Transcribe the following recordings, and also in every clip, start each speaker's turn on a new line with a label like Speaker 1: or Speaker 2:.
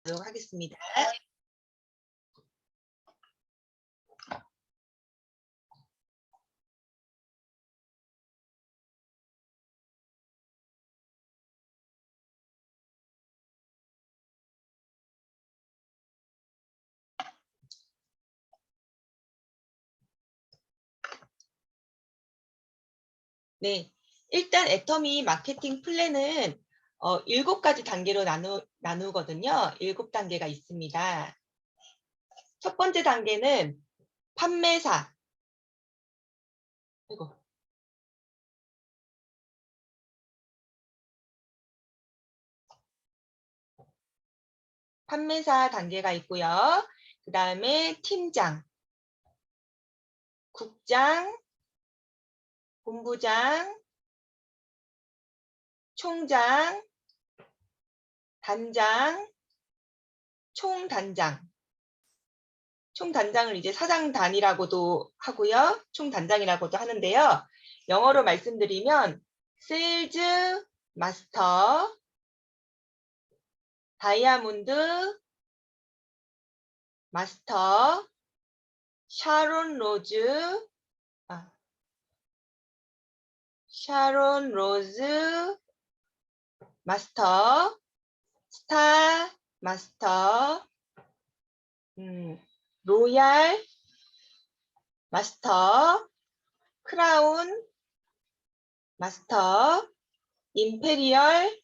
Speaker 1: 하겠습니다. 네, 일단 애터미 마케팅 플랜은 7가지 단계로 나누거든요. 7단계가 있습니다. 첫 번째 단계는 판매사. 아이고. 판매사 단계가 있고요. 그 다음에 팀장, 국장, 본부장, 총장, 단장, 총단장. 총단장을 이제 사장단이라고도 하고요. 총단장이라고도 하는데요. 영어로 말씀드리면 세일즈 마스터, 다이아몬드 마스터, 샤론 로즈, 샤론 로즈 마스터, 스타 마스터, 로얄 마스터, 크라운 마스터, 임페리얼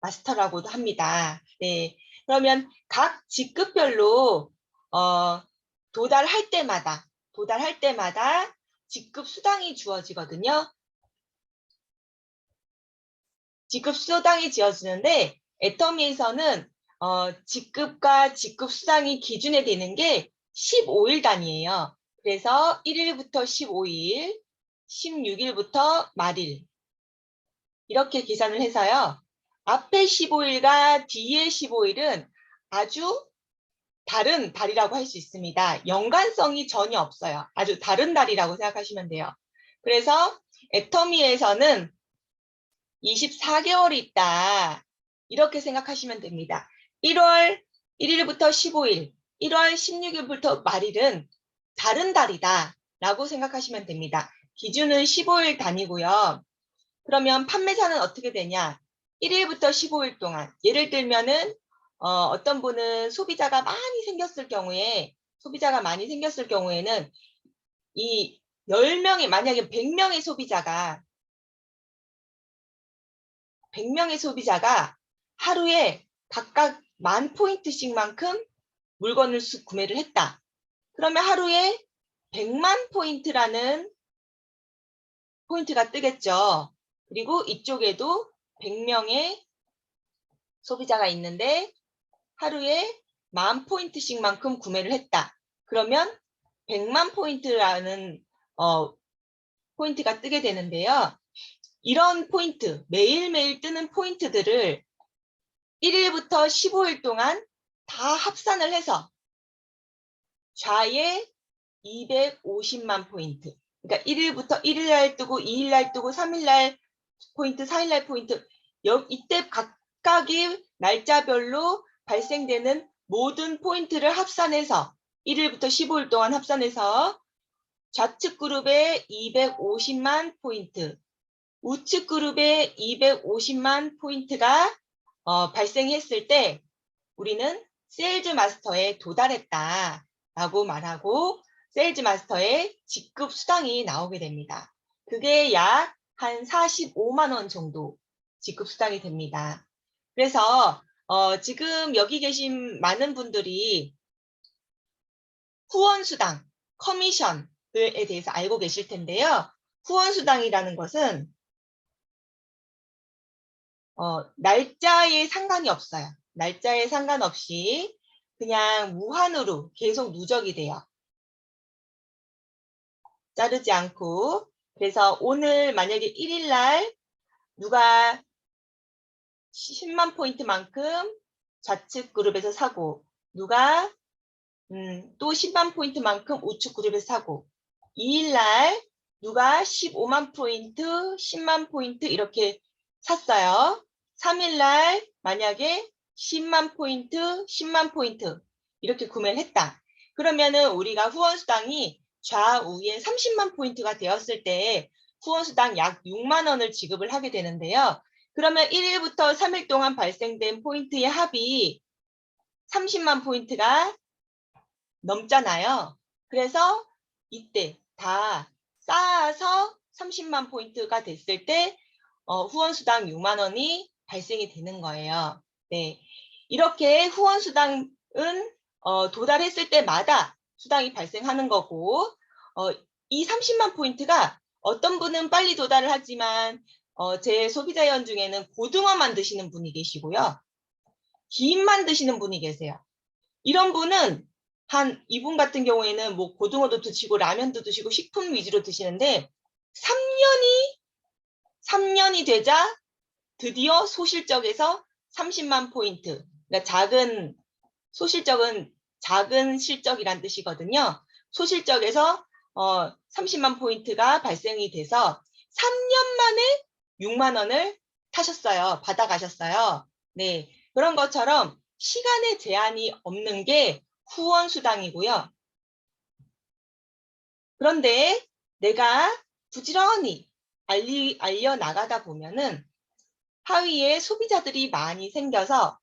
Speaker 1: 마스터라고도 합니다. 네, 그러면 각 직급별로 도달할 때마다 직급 수당이 주어지거든요. 직급 수당이 지어지는데 애터미에서는 직급과 직급 수당이 기준에 되는 게 15일 단위예요. 그래서 1일부터 15일, 16일부터 말일 이렇게 계산을 해서요. 앞에 15일과 뒤에 15일은 아주 다른 달이라고 할 수 있습니다. 연관성이 전혀 없어요. 아주 다른 달이라고 생각하시면 돼요. 그래서 애터미에서는 24개월이 있다. 이렇게 생각하시면 됩니다. 1월 1일부터 15일, 1월 16일부터 말일은 다른 달이다 라고 생각하시면 됩니다. 기준은 15일 단위고요. 그러면 판매사는 어떻게 되냐? 1일부터 15일 동안 예를 들면은 어떤 분은 소비자가 많이 생겼을 경우에는 이 10명이 만약에 100명의 소비자가 하루에 각각 10,000포인트씩만큼 물건을 구매를 했다. 그러면 하루에 100만 포인트라는 포인트가 뜨겠죠. 그리고 이쪽에도 100명의 소비자가 있는데 하루에 10,000포인트씩만큼 구매를 했다. 그러면 100만 포인트라는 포인트가 뜨게 되는데요. 이런 포인트, 매일매일 뜨는 포인트들을 1일부터 15일 동안 다 합산을 해서 좌에 250만 포인트. 그러니까 1일부터 1일날 뜨고 2일날 뜨고 3일날 포인트, 4일날 포인트. 이때 각각의 날짜별로 발생되는 모든 포인트를 합산해서 1일부터 15일 동안 합산해서 좌측 그룹에 250만 포인트, 우측 그룹에 250만 포인트가 발생했을 때 우리는 세일즈 마스터에 도달했다라고 말하고 세일즈 마스터의 직급 수당이 나오게 됩니다. 그게 약 한 45만 원 정도 직급 수당이 됩니다. 그래서 지금 여기 계신 많은 분들이 후원수당, 커미션에 대해서 알고 계실 텐데요. 후원수당이라는 것은 날짜에 상관이 없어요. 날짜에 상관없이 그냥 무한으로 계속 누적이 돼요. 자르지 않고. 그래서 오늘 만약에 1일날 누가 10만 포인트만큼 좌측 그룹에서 사고 누가 또 10만 포인트만큼 우측 그룹에서 사고 2일날 누가 15만 포인트, 10만 포인트 이렇게 샀어요. 3일날 만약에 10만 포인트, 10만 포인트 이렇게 구매를 했다. 그러면은 우리가 후원수당이 좌우에 30만 포인트가 되었을 때 후원수당 약 6만 원을 지급을 하게 되는데요. 그러면 1일부터 3일 동안 발생된 포인트의 합이 30만 포인트가 넘잖아요. 그래서 이때 다 쌓아서 30만 포인트가 됐을 때 후원수당 6만 원이 발생이 되는 거예요. 네, 이렇게 후원수당은 도달했을 때마다 수당이 발생하는 거고 이 30만 포인트가 어떤 분은 빨리 도달을 하지만 제 소비자 회원 중에는 고등어만 드시는 분이 계시고요. 김만 드시는 분이 계세요. 이런 분은 이분 같은 경우에는 뭐 고등어도 드시고 라면도 드시고 식품 위주로 드시는데 3년이 되자 드디어 소실적에서 30만 포인트, 그러니까 작은 소실적은 작은 실적이란 뜻이거든요. 소실적에서 30만 포인트가 발생이 돼서 3년 만에 6만 원을 타셨어요. 받아가셨어요. 네, 그런 것처럼 시간에 제한이 없는 게 후원수당이고요. 그런데 내가 부지런히 알려나가다 보면은 하위에 소비자들이 많이 생겨서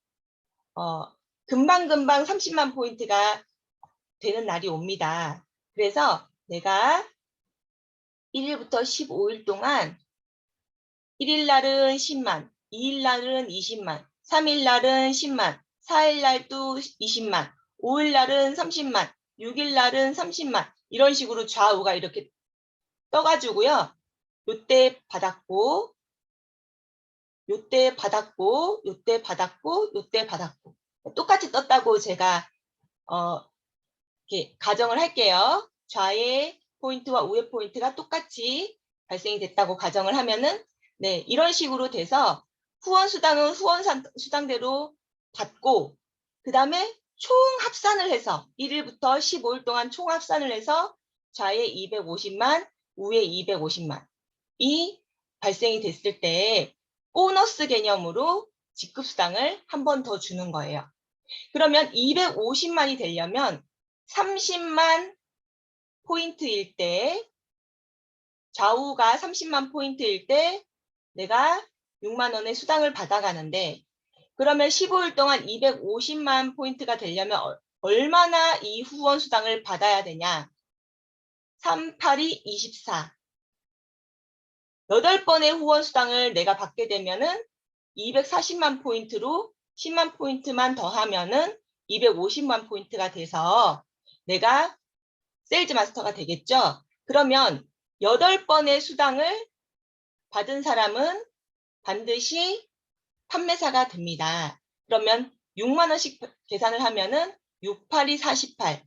Speaker 1: 금방금방 30만 포인트가 되는 날이 옵니다. 그래서 내가 1일부터 15일 동안 1일 날은 10만, 2일 날은 20만, 3일 날은 10만, 4일 날도 20만, 5일 날은 30만, 6일 날은 30만 이런 식으로 좌우가 이렇게 떠가지고요. 요때 받았고 요때 받았고 요때 받았고 요때 받았고 똑같이 떴다고 제가 이렇게 가정을 할게요. 좌의 포인트와 우의 포인트가 똑같이 발생이 됐다고 가정을 하면은 네, 이런 식으로 돼서 후원수당은 후원수당대로 받고 그 다음에 총 합산을 해서 1일부터 15일 동안 총 합산을 해서 좌의 250만, 우의 250만 이 발생이 됐을 때 보너스 개념으로 직급수당을 한 번 더 주는 거예요. 그러면 250만이 되려면 30만 포인트일 때 좌우가 30만 포인트일 때 내가 6만 원의 수당을 받아가는데 그러면 15일 동안 250만 포인트가 되려면 얼마나 이 후원 수당을 받아야 되냐? 3, 8이 24. 8번의 후원 수당을 내가 받게 되면은 240만 포인트로 10만 포인트만 더하면은 250만 포인트가 돼서 내가 세일즈 마스터가 되겠죠. 그러면 8번의 수당을 받은 사람은 반드시 판매사가 됩니다. 그러면 6만 원씩 계산을 하면은 6, 8이 48,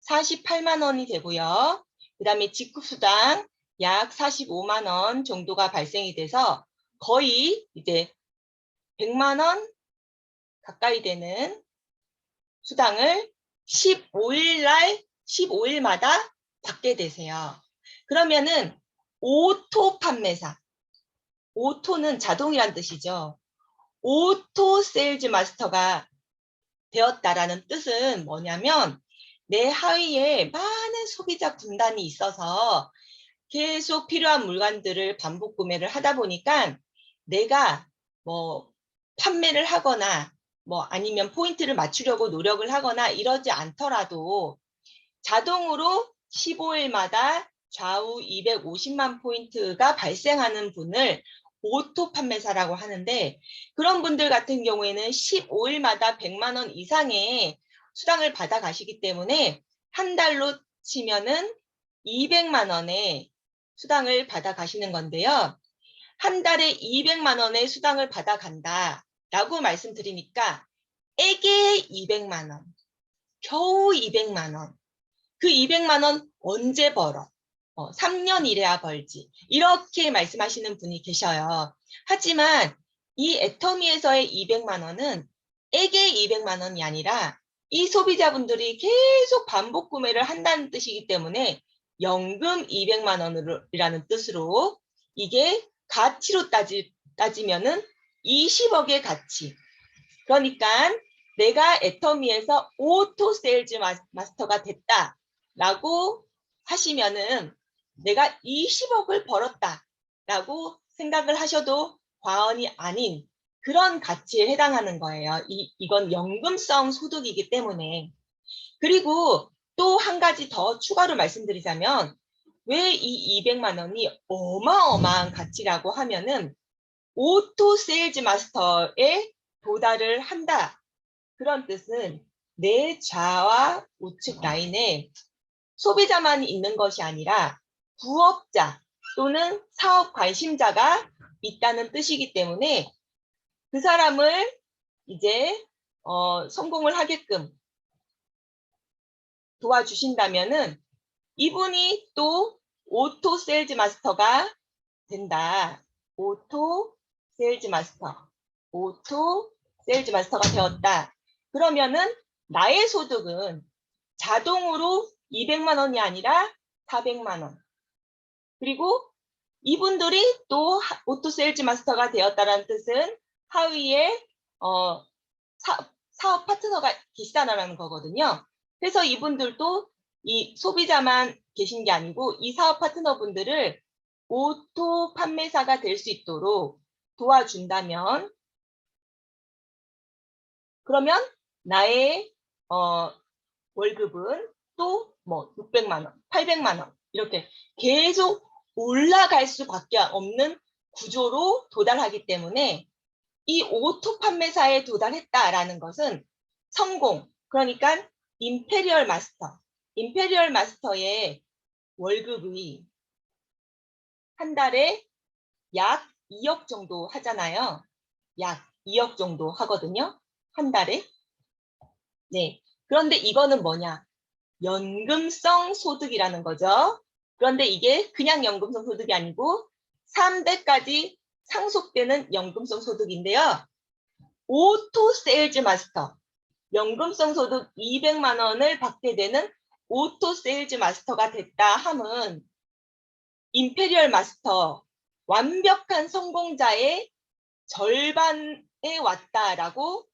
Speaker 1: 48만 원이 되고요. 그 다음에 직급수당 약 45만 원 정도가 발생이 돼서 거의 이제 100만 원 가까이 되는 수당을 15일마다 받게 되세요. 그러면은 오토 판매사, 오토는 자동이란 뜻이죠. 오토 세일즈 마스터가 되었다라는 뜻은 뭐냐면 내 하위에 많은 소비자 군단이 있어서 계속 필요한 물건들을 반복 구매를 하다 보니까 내가 뭐 판매를 하거나 뭐 아니면 포인트를 맞추려고 노력을 하거나 이러지 않더라도 자동으로 15일마다 좌우 250만 포인트가 발생하는 분을 오토 판매사라고 하는데 그런 분들 같은 경우에는 15일마다 100만 원 이상의 수당을 받아 가시기 때문에 한 달로 치면은 200만 원의 수당을 받아 가시는 건데요. 한 달에 200만 원의 수당을 받아 간다 라고 말씀드리니까 애게 200만 원, 겨우 200만 원. 그 200만 원 언제 벌어? 3년 일해야 벌지. 이렇게 말씀하시는 분이 계셔요. 하지만 이 애터미에서의 200만 원은 애게 200만 원이 아니라 이 소비자분들이 계속 반복 구매를 한다는 뜻이기 때문에 연금 200만 원이라는 뜻으로 이게 가치로 따지면은 20억의 가치. 그러니까 내가 애터미에서 오토 세일즈 마스터가 됐다라고 하시면은 내가 20억을 벌었다라고 생각을 하셔도 과언이 아닌 그런 가치에 해당하는 거예요. 이건 연금성 소득이기 때문에. 그리고 또 한 가지 더 추가로 말씀드리자면 왜 이 200만 원이 어마어마한 가치라고 하면은 오토 세일즈 마스터에 도달을 한다. 그런 뜻은 내 좌와 우측 라인에 소비자만 있는 것이 아니라 부업자 또는 사업 관심자가 있다는 뜻이기 때문에 그 사람을 이제 성공을 하게끔 도와주신다면은 이분이 또 오토 세일즈 마스터가 된다. 오토 세일즈 마스터가 되었다. 그러면은 나의 소득은 자동으로 200만 원이 아니라 400만 원. 그리고 이분들이 또 오토 세일즈 마스터가 되었다는 뜻은 하위에 사업 파트너가 계시다라는 거거든요. 그래서 이분들도 이 소비자만 계신 게 아니고 이 사업 파트너분들을 오토 판매사가 될 수 있도록 도와준다면 그러면 나의 월급은 또 뭐 600만 원, 800만 원 이렇게 계속 올라갈 수밖에 없는 구조로 도달하기 때문에 이 오토 판매사에 도달했다라는 것은 성공, 그러니까 임페리얼 마스터의 월급이 한 달에 약 2억 정도 하잖아요. 약 2억 정도 하거든요. 한 달에. 네. 그런데 이거는 뭐냐? 연금성 소득이라는 거죠. 그런데 이게 그냥 연금성 소득이 아니고 3대까지 상속되는 연금성 소득인데요. 오토 세일즈 마스터, 연금성 소득 200만 원을 받게 되는 오토 세일즈 마스터가 됐다 함은 임페리얼 마스터, 완벽한 성공자의 절반에 왔다라고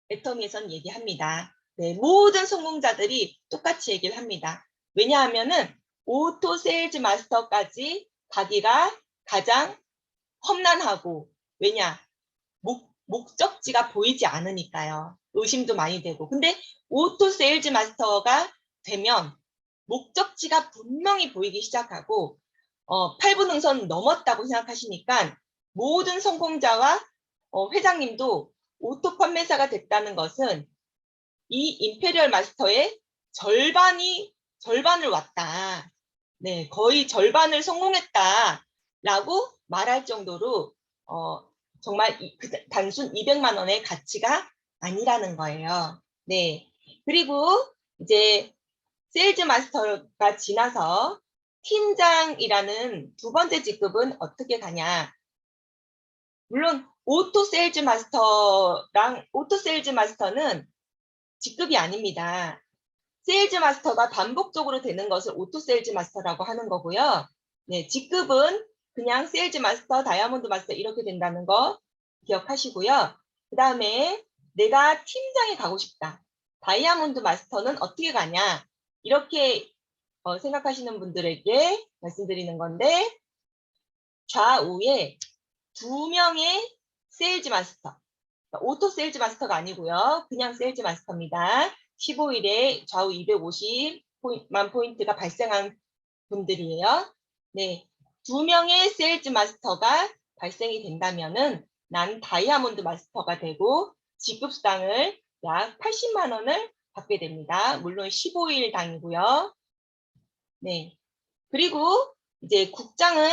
Speaker 1: 애터미에서는 얘기합니다. 네, 모든 성공자들이 똑같이 얘기를 합니다. 왜냐하면은 오토 세일즈 마스터까지 가기가 가장 험난하고 왜냐? 목적지가 보이지 않으니까요. 의심도 많이 되고. 근데 오토 세일즈 마스터가 되면 목적지가 분명히 보이기 시작하고 8분 능선 넘었다고 생각하시니까 모든 성공자와 회장님도 오토 판매사가 됐다는 것은 이 임페리얼 마스터의 절반을 왔다. 네, 거의 절반을 성공했다라고 말할 정도로 정말 단순 200만 원의 가치가 아니라는 거예요. 네. 그리고 이제 세일즈 마스터가 지나서 팀장이라는 두 번째 직급은 어떻게 가냐? 물론 오토 세일즈 마스터는 직급이 아닙니다. 세일즈 마스터가 반복적으로 되는 것을 오토 세일즈 마스터라고 하는 거고요. 네, 직급은 그냥 세일즈 마스터, 다이아몬드 마스터 이렇게 된다는 거 기억하시고요. 그 다음에 내가 팀장에 가고 싶다. 다이아몬드 마스터는 어떻게 가냐? 이렇게 생각하시는 분들에게 말씀드리는 건데 좌우에 2명의 세일즈 마스터, 오토 세일즈 마스터가 아니고요. 그냥 세일즈 마스터입니다. 15일에 좌우 250만 포인트가 발생한 분들이에요. 네, 2명의 세일즈 마스터가 발생이 된다면은 난 다이아몬드 마스터가 되고 직급상을 약 80만 원을 받게 됩니다. 물론 15일 당이고요. 네, 그리고 이제 국장은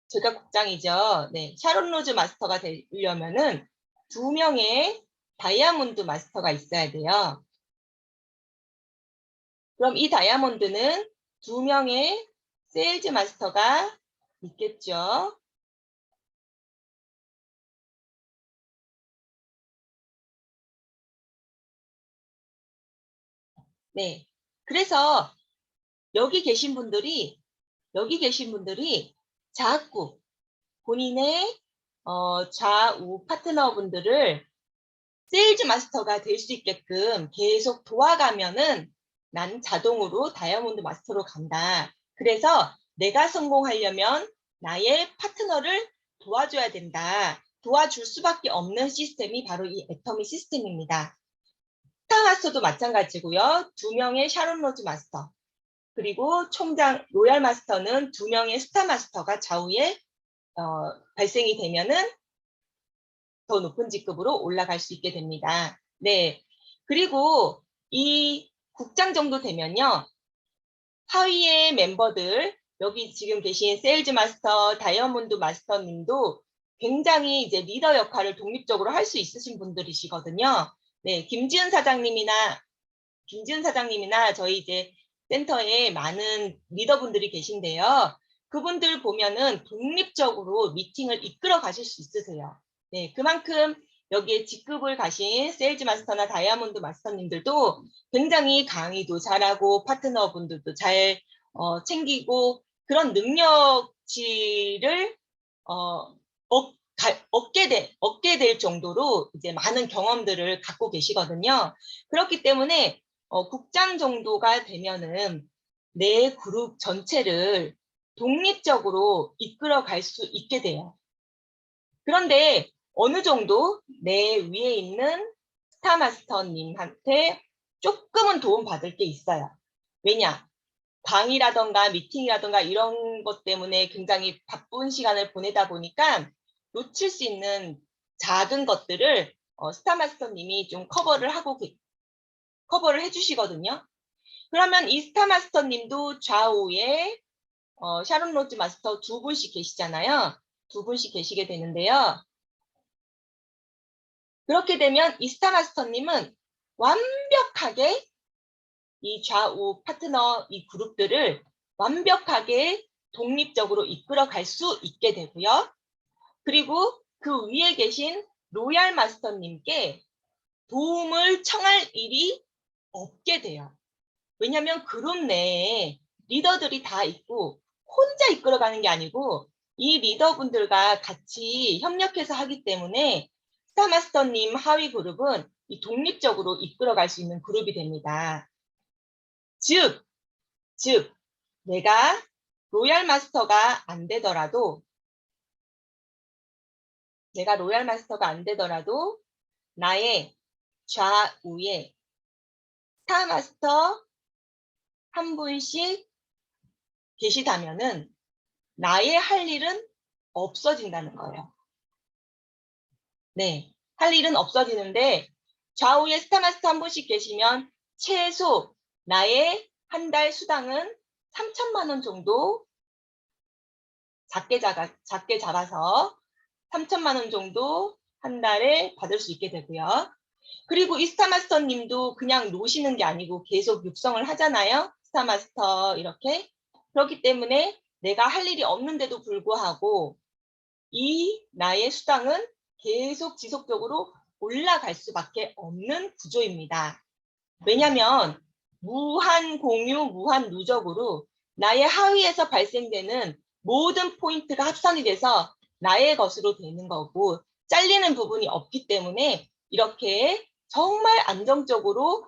Speaker 1: 제가 국장이죠. 네, 샤론 로즈 마스터가 되려면은 2명의 다이아몬드 마스터가 있어야 돼요. 그럼 이 다이아몬드는 2명의 세일즈 마스터가 있겠죠. 네, 그래서 여기 계신 분들이 자꾸 본인의 좌우 파트너분들을 세일즈 마스터가 될 수 있게끔 계속 도와가면은 난 자동으로 다이아몬드 마스터로 간다. 그래서 내가 성공하려면 나의 파트너를 도와줘야 된다. 도와줄 수밖에 없는 시스템이 바로 이 애터미 시스템입니다. 스타 마스터도 마찬가지고요. 2명의 샤론 로즈 마스터, 그리고 총장 로얄 마스터는 2명의 스타 마스터가 좌우에 발생이 되면은 더 높은 직급으로 올라갈 수 있게 됩니다. 네. 그리고 이 국장 정도 되면요. 하위의 멤버들, 여기 지금 계신 세일즈 마스터, 다이아몬드 마스터님도 굉장히 이제 리더 역할을 독립적으로 할 수 있으신 분들이시거든요. 네. 김지은 사장님이나 저희 이제 센터에 많은 리더분들이 계신데요. 그분들 보면은 독립적으로 미팅을 이끌어 가실 수 있으세요. 네, 그만큼 여기에 직급을 가신 세일즈 마스터나 다이아몬드 마스터님들도 굉장히 강의도 잘하고 파트너분들도 잘 챙기고 그런 능력치를 얻게 될 정도로 이제 많은 경험들을 갖고 계시거든요. 그렇기 때문에 국장 정도가 되면은 내 그룹 전체를 독립적으로 이끌어 갈 수 있게 돼요. 그런데 어느 정도 내 위에 있는 스타마스터님한테 조금은 도움받을 게 있어요. 왜냐? 강의라던가 미팅이라던가 이런 것 때문에 굉장히 바쁜 시간을 보내다 보니까 놓칠 수 있는 작은 것들을 스타마스터님이 좀 커버를 해주시거든요. 그러면 이 스타마스터님도 좌우에 샤론 로즈 마스터 2분씩 계시잖아요. 2분씩 계시게 되는데요. 그렇게 되면 이 스타마스터님은 완벽하게 이 좌우 파트너 이 그룹들을 완벽하게 독립적으로 이끌어 갈 수 있게 되고요. 그리고 그 위에 계신 로얄 마스터님께 도움을 청할 일이 없게 돼요. 왜냐하면 그룹 내에 리더들이 다 있고 혼자 이끌어가는 게 아니고 이 리더분들과 같이 협력해서 하기 때문에 스타마스터님 하위 그룹은 이 독립적으로 이끌어갈 수 있는 그룹이 됩니다. 즉 내가 로얄 마스터가 안 되더라도 나의 좌우에 스타 마스터 한 분씩 계시다면은 나의 할 일은 없어진다는 거예요. 네, 할 일은 없어지는데 좌우에 스타 마스터 한 분씩 계시면 최소 나의 한 달 수당은 3천만 원 정도 작게 잡아서 3천만 원 정도 한 달에 받을 수 있게 되고요. 그리고 이 스타마스터 님도 그냥 노시는 게 아니고 계속 육성을 하잖아요. 스타마스터 이렇게. 그렇기 때문에 내가 할 일이 없는데도 불구하고 이 나의 수당은 계속 지속적으로 올라갈 수밖에 없는 구조입니다. 왜냐하면 무한 공유, 무한 누적으로 나의 하위에서 발생되는 모든 포인트가 합산이 돼서 나의 것으로 되는 거고 잘리는 부분이 없기 때문에 이렇게 정말 안정적으로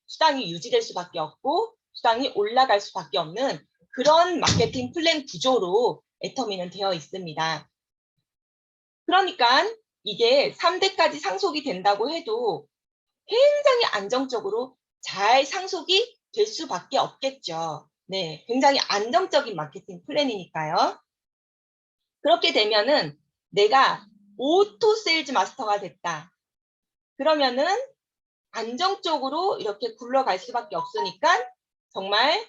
Speaker 1: 수당이 유지될 수밖에 없고 수당이 올라갈 수밖에 없는 그런 마케팅 플랜 구조로 애터미는 되어 있습니다. 그러니까 이게 3대까지 상속이 된다고 해도 굉장히 안정적으로 잘 상속이 될 수밖에 없겠죠. 네, 굉장히 안정적인 마케팅 플랜이니까요. 그렇게 되면은 내가 오토 세일즈 마스터가 됐다. 그러면은 안정적으로 이렇게 굴러갈 수밖에 없으니까 정말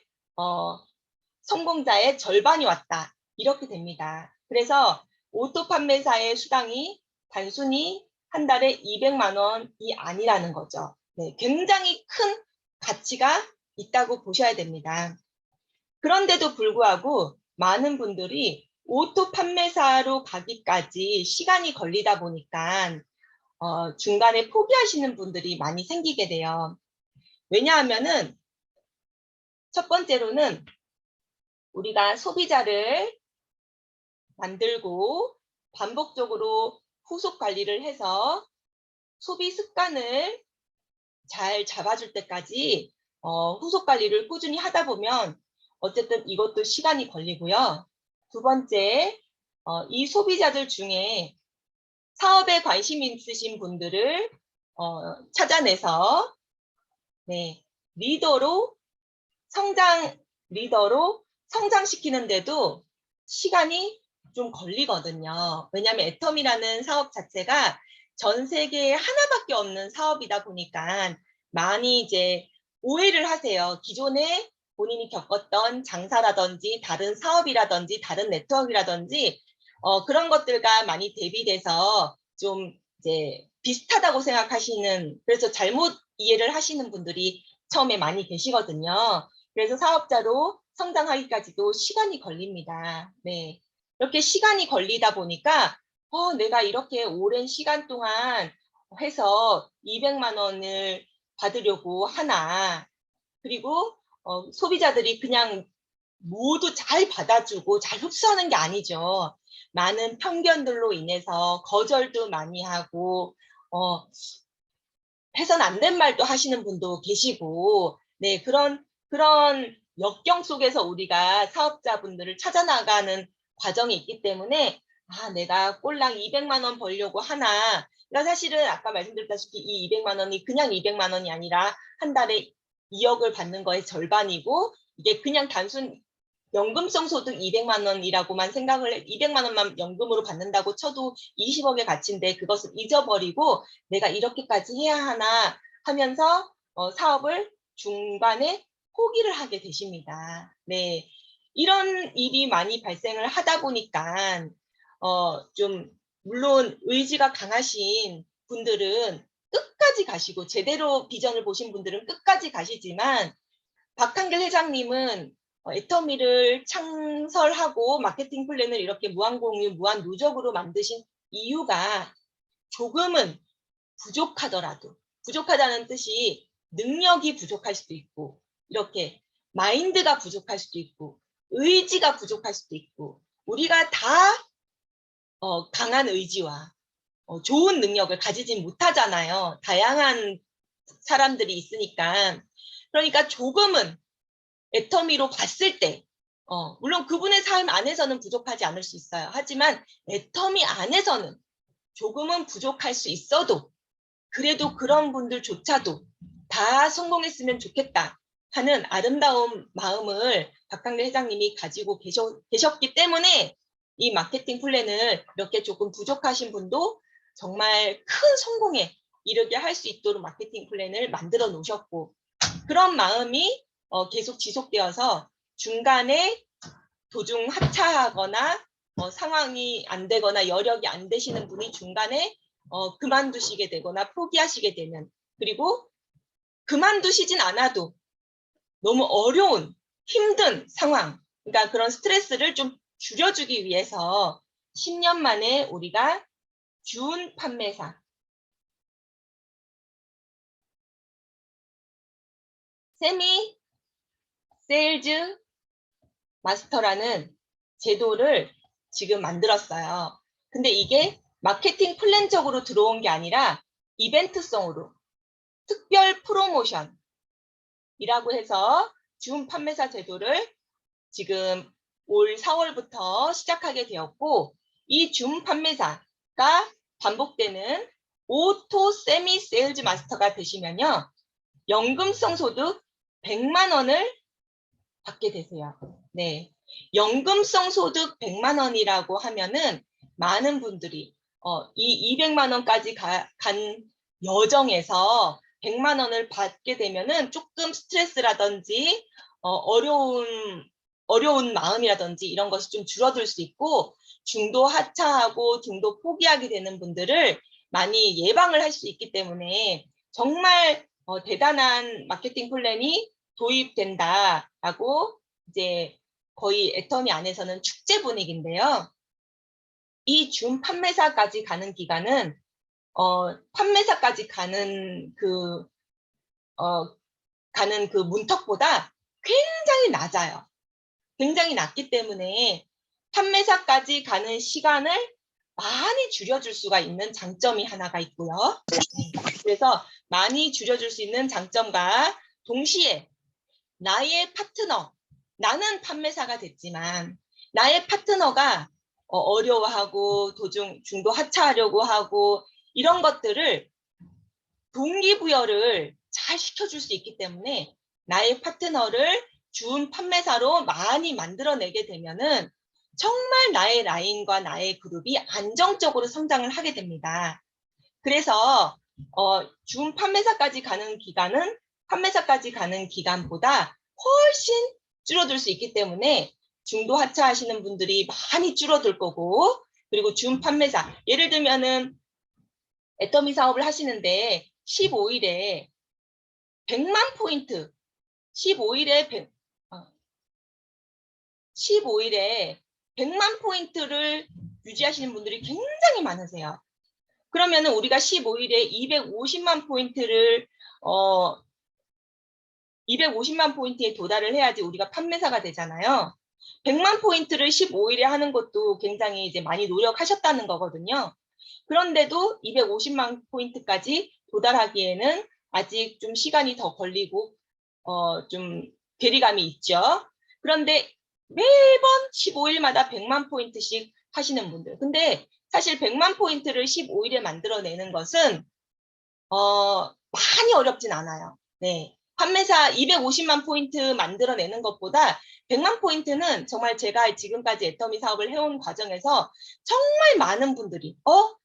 Speaker 1: 성공자의 절반이 왔다. 이렇게 됩니다. 그래서 오토 판매사의 수당이 단순히 한 달에 200만 원이 아니라는 거죠. 네, 굉장히 큰 가치가 있다고 보셔야 됩니다. 그런데도 불구하고 많은 분들이 오토 판매사로 가기까지 시간이 걸리다 보니까 중간에 포기하시는 분들이 많이 생기게 돼요. 왜냐하면은 첫 번째로는 우리가 소비자를 만들고 반복적으로 후속 관리를 해서 소비 습관을 잘 잡아줄 때까지 후속 관리를 꾸준히 하다 보면 어쨌든 이것도 시간이 걸리고요. 두 번째, 이 소비자들 중에 사업에 관심 있으신 분들을 찾아내서 네, 리더로 성장시키는데도 시간이 좀 걸리거든요. 왜냐하면 애텀이라는 사업 자체가 전 세계에 하나밖에 없는 사업이다 보니까 많이 이제 오해를 하세요. 기존에 본인이 겪었던 장사라든지 다른 사업이라든지 다른 네트워크라든지 그런 것들과 많이 대비돼서 좀 이제 비슷하다고 생각하시는, 그래서 잘못 이해를 하시는 분들이 처음에 많이 계시거든요. 그래서 사업자로 성장하기까지도 시간이 걸립니다. 네. 이렇게 시간이 걸리다 보니까 내가 이렇게 오랜 시간 동안 해서 200만 원을 받으려고 하나. 그리고 소비자들이 그냥 모두 잘 받아주고 잘 흡수하는 게 아니죠. 많은 편견들로 인해서 거절도 많이 하고 해선 안 된 말도 하시는 분도 계시고, 네, 그런 역경 속에서 우리가 사업자분들을 찾아나가는 과정이 있기 때문에, 내가 꼴랑 200만 원 벌려고 하나. 그러니까 사실은 아까 말씀드렸다시피 이 200만 원이 그냥 200만 원이 아니라 한 달에 2억을 받는 거의 절반이고, 이게 그냥 단순 연금성 소득 200만 원이라고만 생각을 200만 원만 연금으로 받는다고 쳐도 20억의 가치인데 그것을 잊어버리고 내가 이렇게까지 해야 하나 하면서 사업을 중간에 포기를 하게 되십니다. 네, 이런 일이 많이 발생을 하다 보니까 좀 물론 의지가 강하신 분들은 끝까지 가시고 제대로 비전을 보신 분들은 끝까지 가시지만 박한길 회장님은 애터미를 창설하고 마케팅 플랜을 이렇게 무한공유, 무한누적으로 만드신 이유가 조금은 부족하더라도, 부족하다는 뜻이 능력이 부족할 수도 있고, 이렇게 마인드가 부족할 수도 있고, 의지가 부족할 수도 있고, 우리가 다 강한 의지와 좋은 능력을 가지진 못하잖아요. 다양한 사람들이 있으니까. 그러니까 조금은 애터미로 봤을 때 물론 그분의 삶 안에서는 부족하지 않을 수 있어요. 하지만 애터미 안에서는 조금은 부족할 수 있어도 그래도 그런 분들조차도 다 성공했으면 좋겠다 하는 아름다운 마음을 박항래 회장님이 가지고 계셨기 때문에 이 마케팅 플랜을 이렇게 조금 부족하신 분도 정말 큰 성공에 이르게 할 수 있도록 마케팅 플랜을 만들어 놓으셨고, 그런 마음이 계속 지속되어서 중간에 도중 하차하거나 상황이 안 되거나 여력이 안 되시는 분이 중간에 그만두시게 되거나 포기하시게 되면, 그리고 그만두시진 않아도 너무 어려운 힘든 상황, 그러니까 그런 스트레스를 좀 줄여주기 위해서 10년 만에 우리가 준 판매사, 세미 세일즈 마스터라는 제도를 지금 만들었어요. 근데 이게 마케팅 플랜적으로 들어온 게 아니라 이벤트성으로 특별 프로모션이라고 해서 준 판매사 제도를 지금 올 4월부터 시작하게 되었고, 이 준 판매사가 반복되는 오토 세미 세일즈 마스터가 되시면요, 연금성 소득 100만 원을 받게 되세요. 네, 연금성 소득 100만 원이라고 하면은 많은 분들이 이 200만 원까지 간 여정에서 100만 원을 받게 되면은 조금 스트레스라든지 어려운 마음이라든지 이런 것이 좀 줄어들 수 있고, 중도 하차하고 중도 포기하게 되는 분들을 많이 예방을 할 수 있기 때문에 정말 대단한 마케팅 플랜이 도입된다라고 이제 거의 애터미 안에서는 축제 분위기인데요. 이 준 판매사까지 가는 기간은 판매사까지 가는 그 문턱보다 굉장히 낮아요. 굉장히 낮기 때문에 판매사까지 가는 시간을 많이 줄여줄 수가 있는 장점이 하나가 있고요. 그래서 많이 줄여줄 수 있는 장점과 동시에 나의 파트너, 나는 판매사가 됐지만 나의 파트너가 어려워하고 중도 하차하려고 하고 이런 것들을 동기부여를 잘 시켜줄 수 있기 때문에 나의 파트너를 준 판매사로 많이 만들어내게 되면은 정말 나의 라인과 나의 그룹이 안정적으로 성장을 하게 됩니다. 그래서 준 판매사까지 가는 기간은 판매사까지 가는 기간보다 훨씬 줄어들 수 있기 때문에 중도 하차하시는 분들이 많이 줄어들 거고, 그리고 준 판매사, 예를 들면은 애터미 사업을 하시는데 15일에 100만 포인트, 15일에 100만 포인트를 유지하시는 분들이 굉장히 많으세요. 그러면은 우리가 15일에 250만 포인트를 250만 포인트에 도달을 해야지 우리가 판매사가 되잖아요. 100만 포인트를 15일에 하는 것도 굉장히 이제 많이 노력하셨다는 거거든요. 그런데도 250만 포인트까지 도달하기에는 아직 좀 시간이 더 걸리고 좀 괴리감이 있죠. 그런데 매번 15일마다 100만 포인트씩 하시는 분들. 근데 사실 100만 포인트를 15일에 만들어내는 것은 많이 어렵진 않아요. 네. 판매사 250만 포인트 만들어내는 것보다 100만 포인트는 정말 제가 지금까지 애터미 사업을 해온 과정에서 정말 많은 분들이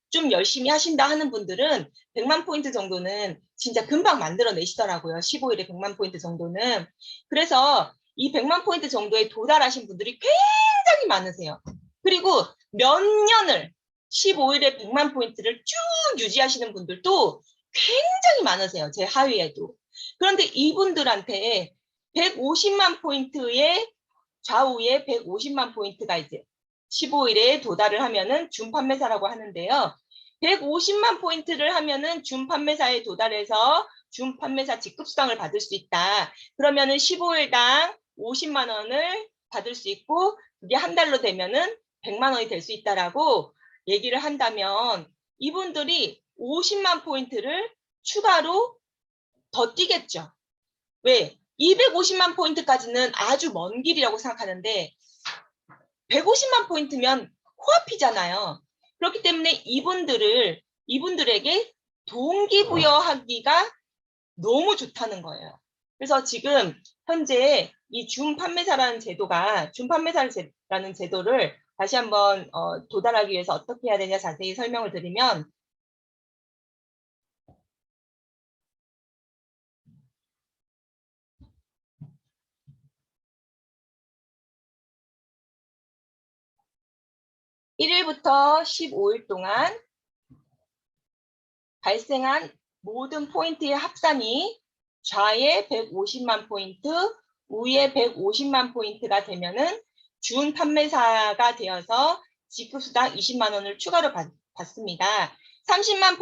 Speaker 1: 좀 열심히 하신다 하는 분들은 100만 포인트 정도는 진짜 금방 만들어내시더라고요. 15일에 100만 포인트 정도는. 그래서 이 100만 포인트 정도에 도달하신 분들이 굉장히 많으세요. 그리고 몇 년을 15일에 100만 포인트를 쭉 유지하시는 분들도 굉장히 많으세요. 제 하위에도. 그런데 이분들한테 150만 포인트의 좌우에 150만 포인트가 이제 15일에 도달을 하면은 준판매사라고 하는데요. 150만 포인트를 하면은 준판매사에 도달해서 준판매사 직급수당을 받을 수 있다. 그러면은 15일당 50만 원을 받을 수 있고 그게 한 달로 되면은 100만 원이 될 수 있다라고 얘기를 한다면 이분들이 50만 포인트를 추가로 더 뛰겠죠. 왜? 250만 포인트까지는 아주 먼 길이라고 생각하는데 150만 포인트면 코앞이잖아요. 그렇기 때문에 이분들에게 동기부여하기가 너무 좋다는 거예요. 그래서 지금 현재 이 준판매사라는 준판매사라는 제도를 다시 한번 도달하기 위해서 어떻게 해야 되냐 자세히 설명을 드리면 1일부터 15일 동안 발생한 모든 포인트의 합산이 좌에 150만 포인트, 우에 150만 포인트가 되면은 준 판매사가 되어서 직급수당 20만 원을 추가로 받습니다. 30만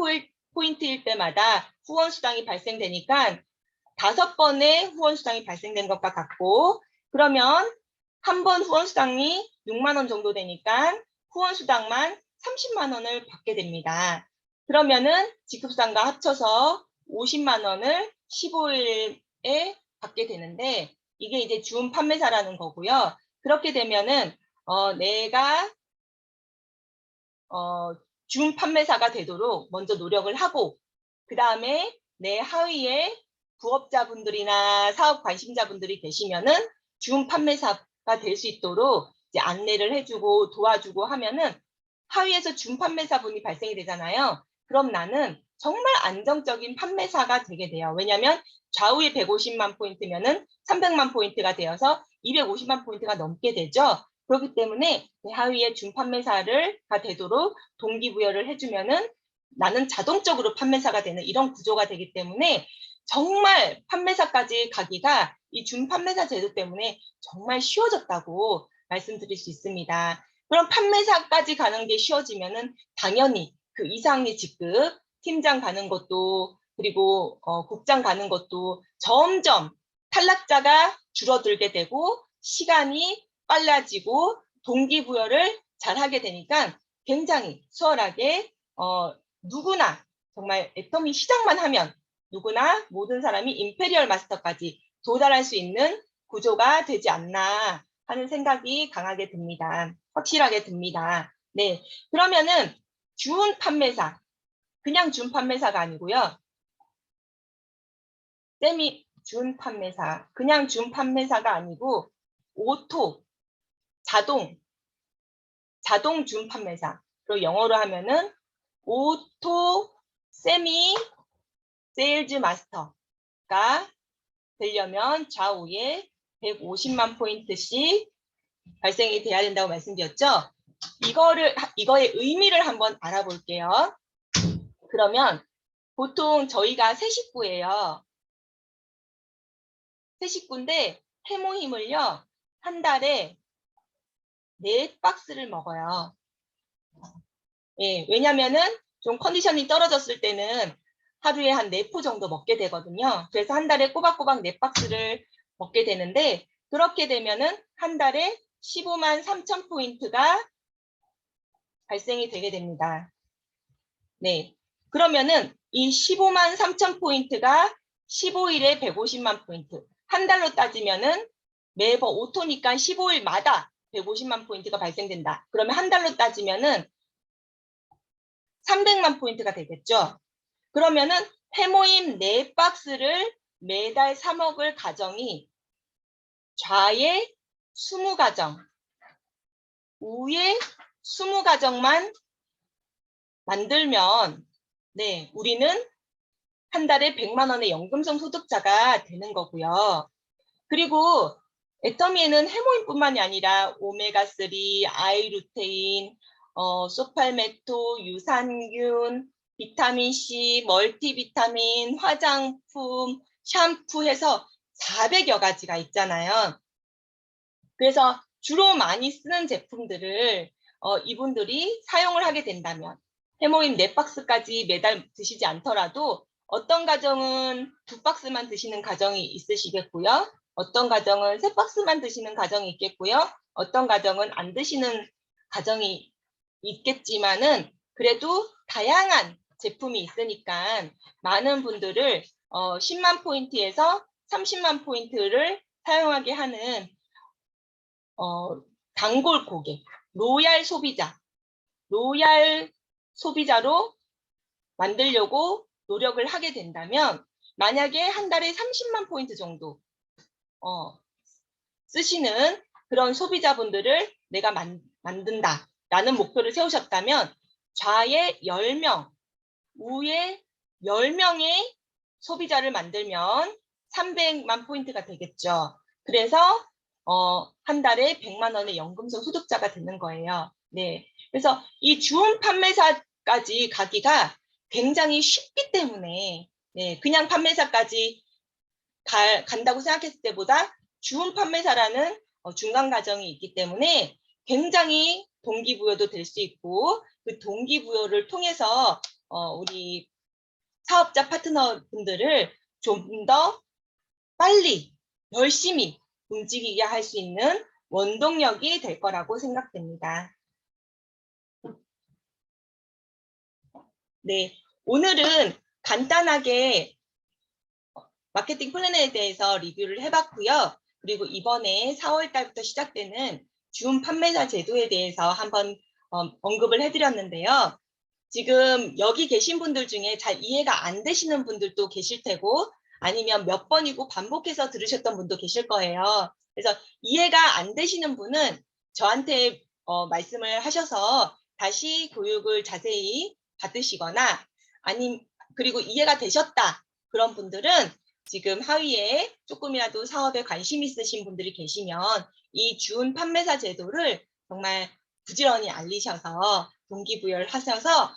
Speaker 1: 포인트일 때마다 후원수당이 발생되니까 5번의 후원수당이 발생된 것과 같고, 그러면 한 번 후원수당이 6만 원 정도 되니까 후원수당만 30만 원을 받게 됩니다. 그러면은 직급수당과 합쳐서 50만 원을 15일에 받게 되는데 이게 이제 준 판매사라는 거고요. 그렇게 되면은 내가 준 판매사가 되도록 먼저 노력을 하고 그 다음에 내 하위에 부업자분들이나 사업 관심자분들이 계시면은 준 판매사가 될 수 있도록 이제 안내를 해주고 도와주고 하면은 하위에서 준 판매사분이 발생이 되잖아요. 그럼 나는 정말 안정적인 판매사가 되게 돼요. 왜냐하면 좌우에 150만 포인트면은 300만 포인트가 되어서 250만 포인트가 넘게 되죠. 그렇기 때문에 내 하위에 준 판매사가 되도록 동기부여를 해주면은 나는 자동적으로 판매사가 되는 이런 구조가 되기 때문에 정말 판매사까지 가기가 이 준판매사 제도 때문에 정말 쉬워졌다고 말씀드릴 수 있습니다. 그럼 판매사까지 가는 게 쉬워지면은 당연히 그 이상의 직급, 팀장 가는 것도 그리고 국장 가는 것도 점점 탈락자가 줄어들게 되고 시간이 빨라지고 동기부여를 잘 하게 되니까 굉장히 수월하게 누구나 정말 애터미 시작만 하면 누구나 모든 사람이 임페리얼 마스터까지 도달할 수 있는 구조가 되지 않나 하는 생각이 강하게 듭니다. 확실하게 듭니다. 네, 그러면은 준 판매사, 그냥 준 판매사가 아니고요. 세미 준 판매사, 그냥 준 판매사가 아니고 오토, 자동 준 판매사. 그리고 영어로 하면은 오토 세미 세일즈 마스터가 되려면 좌우에 150만 포인트씩 발생이 돼야 된다고 말씀드렸죠. 이거의 의미를 한번 알아볼게요. 그러면 보통 저희가 세 식구예요. 세 식구인데 해모힘을요, 한 달에 4박스를 먹어요. 예, 왜냐면은 좀 컨디션이 떨어졌을 때는 하루에 한 4포 정도 먹게 되거든요. 그래서 한 달에 꼬박꼬박 4박스를 먹게 되는데, 그렇게 되면은 한 달에 15만 3천 포인트가 발생이 되게 됩니다. 네. 그러면은 이 15만 3천 포인트가 15일에 150만 포인트. 한 달로 따지면은 매번 오토니까 15일마다 150만 포인트가 발생된다. 그러면 한 달로 따지면은 300만 포인트가 되겠죠. 그러면은 해모임 4박스를 매달 사 먹을 가정이 좌에 20가정, 우에 20가정만 만들면 네, 우리는 한 달에 100만 원의 연금성 소득자가 되는 거고요. 그리고 애터미에는 해모임뿐만이 아니라 오메가3, 아이루테인, 소팔메토, 유산균, 비타민C, 멀티비타민, 화장품, 샴푸 해서 400여 가지가 있잖아요. 그래서 주로 많이 쓰는 제품들을 이분들이 사용을 하게 된다면 해모임 4박스까지 매달 드시지 않더라도 어떤 가정은 2박스만 드시는 가정이 있으시겠고요. 어떤 가정은 3박스만 드시는 가정이 있겠고요. 어떤 가정은 안 드시는 가정이 있겠지만은 그래도 다양한 제품이 있으니까 많은 분들을 10만 포인트에서 30만 포인트를 사용하게 하는 단골 고객, 로얄 소비자로 만들려고 노력을 하게 된다면 만약에 한 달에 30만 포인트 정도 쓰시는 그런 소비자분들을 내가 만든다라는 목표를 세우셨다면 좌에 10명, 우에 10명의 소비자를 만들면 300만 포인트가 되겠죠. 그래서 한 달에 100만 원의 연금성 소득자가 되는 거예요. 네. 그래서 이 주운 판매사까지 가기가 굉장히 쉽기 때문에 네, 그냥 판매사까지 간다고 생각했을 때보다 주운 판매사라는 중간 과정이 있기 때문에 굉장히 동기부여도 될 수 있고 그 동기부여를 통해서 우리 사업자 파트너분들을 좀 더 빨리 열심히 움직이게 할 수 있는 원동력이 될 거라고 생각됩니다. 네, 오늘은 간단하게 마케팅 플랜에 대해서 리뷰를 해봤고요. 그리고 이번에 4월 달부터 시작되는 준 판매자 제도에 대해서 한번 언급을 해드렸는데요. 지금 여기 계신 분들 중에 잘 이해가 안 되시는 분들도 계실 테고 아니면 몇 번이고 반복해서 들으셨던 분도 계실 거예요. 그래서 이해가 안 되시는 분은 저한테 말씀을 하셔서 다시 교육을 자세히 받으시거나 그리고 이해가 되셨다 그런 분들은 지금 하위에 조금이라도 사업에 관심 있으신 분들이 계시면 이 준 판매사 제도를 정말 부지런히 알리셔서 동기부여를 하셔서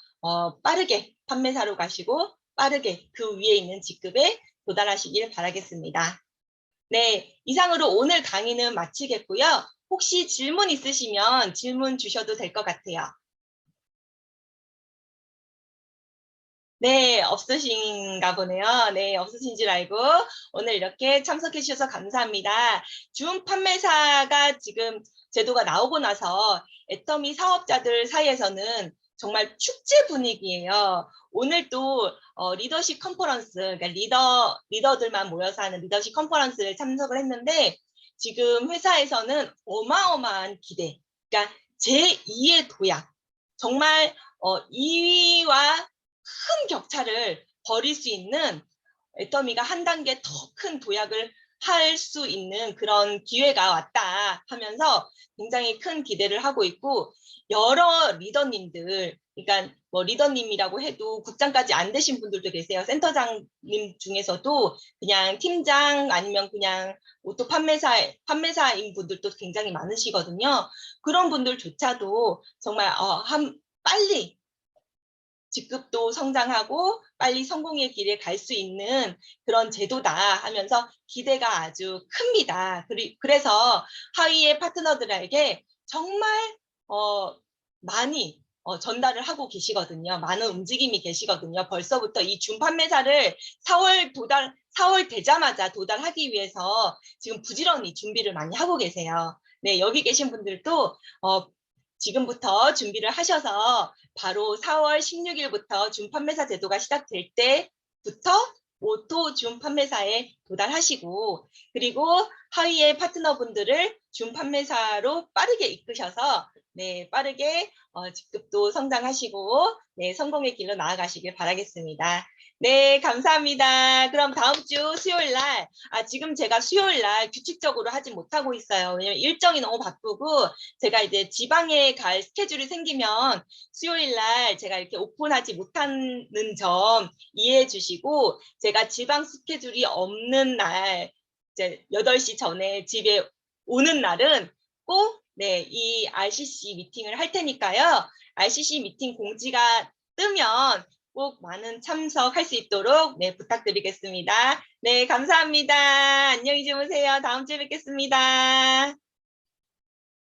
Speaker 1: 빠르게 판매사로 가시고 빠르게 그 위에 있는 직급에 도달하시길 바라겠습니다. 네, 이상으로 오늘 강의는 마치겠고요. 혹시 질문 있으시면 질문 주셔도 될 것 같아요. 네, 없으신가 보네요. 네, 없으신 줄 알고 오늘 이렇게 참석해 주셔서 감사합니다. 준 판매사가 지금 제도가 나오고 나서 애터미 사업자들 사이에서는 정말 축제 분위기예요. 오늘 또 리더십 컨퍼런스, 그러니까 리더들만 모여서 하는 리더십 컨퍼런스를 참석을 했는데 지금 회사에서는 어마어마한 기대, 그러니까 제2의 도약, 정말 2위와 큰 격차를 벌일 수 있는 애터미가 한 단계 더 큰 도약을 할 수 있는 그런 기회가 왔다 하면서 굉장히 큰 기대를 하고 있고 여러 리더님들, 그러니까 뭐 리더님이라고 해도 국장까지 안 되신 분들도 계세요. 센터장님 중에서도 그냥 팀장 아니면 그냥 오토 판매사인 분들도 굉장히 많으시거든요. 그런 분들조차도 정말 빨리 직급도 성장하고 빨리 성공의 길에 갈 수 있는 그런 제도다 하면서 기대가 아주 큽니다. 그래서 하위의 파트너들에게 정말 많이 전달을 하고 계시거든요. 많은 움직임이 계시거든요. 벌써부터 이 준판매사를 4월 되자마자 도달하기 위해서 지금 부지런히 준비를 많이 하고 계세요. 네, 여기 계신 분들도 지금부터 준비를 하셔서 바로 4월 16일부터 준판매사 제도가 시작될 때부터 오토 준판매사에 도달하시고 그리고 하위의 파트너분들을 준판매사로 빠르게 이끄셔서 네, 빠르게 직급도 성장하시고 네, 성공의 길로 나아가시길 바라겠습니다. 네, 감사합니다. 그럼 다음 주 수요일 날, 지금 제가 수요일 날 규칙적으로 하지 못하고 있어요. 왜냐면 일정이 너무 바쁘고 제가 이제 지방에 갈 스케줄이 생기면 수요일 날 제가 이렇게 오픈하지 못하는 점 이해해 주시고 제가 지방 스케줄이 없는 날 이제 8시 전에 집에 오는 날은 꼭 네, 이 RCC 미팅을 할 테니까요. RCC 미팅 공지가 뜨면 꼭 많은 참석할 수 있도록 네, 부탁드리겠습니다. 네, 감사합니다. 안녕히 주무세요. 다음 주에 뵙겠습니다.